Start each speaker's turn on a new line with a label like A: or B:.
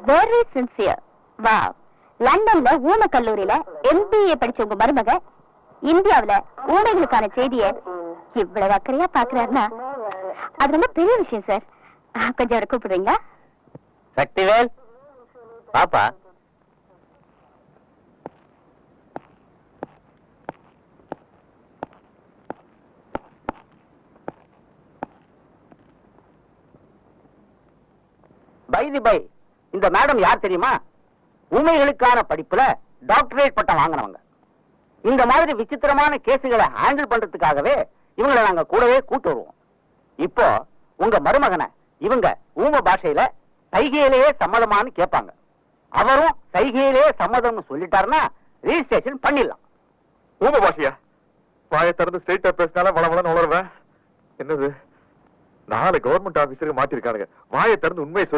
A: Very sincere. வா, லண்டன்ல ஊம கல்லூரியில MBA படிச்ச உங்க மருமக இந்தியாவுல ஊமைகளுக்கான செய்தியை இவ்வளவு அக்கறையா பாக்குறாருன்னா அது ரொம்ப பெரிய விஷயம் சார். கொஞ்சம் அவரை கூப்பிடுறீங்களா?
B: சக்திவேல் பாப்பா. பை இந்த மேடம் யார் தெரியுமா? ஊமைகளுக்கான படிப்புல டாக்டரேட் பட்டம் வாங்கினவங்க. இந்த மாதிரி விசித்திரமான கேசுகளை ஹேண்டில் பண்றதுக்காகவே இவங்களை நாங்க கூடவே கூட்டு வருவோம். இப்போ உங்க மருமகனை இவங்க ஊம பாஷையில சைகையிலேயே சம்மதமானு கேட்பாங்க. அவரும் சைகையிலேயே சம்மதம்னு சொல்லிட்டாருன்னா ரிஜிஸ்ட்ரேஷன் பண்ணிடலாம்.
C: ஊம பாஷையா? வாயை திறந்து ஸ்ட்ரெயிட்டா பேசினால வளவளன்னு உணர்வேன். என்னது, 4 கவர்மெண்ட் ஆபீசருக்கு மாத்திருக்கானுங்க. வாயை திறந்து உண்மையை சொல்லி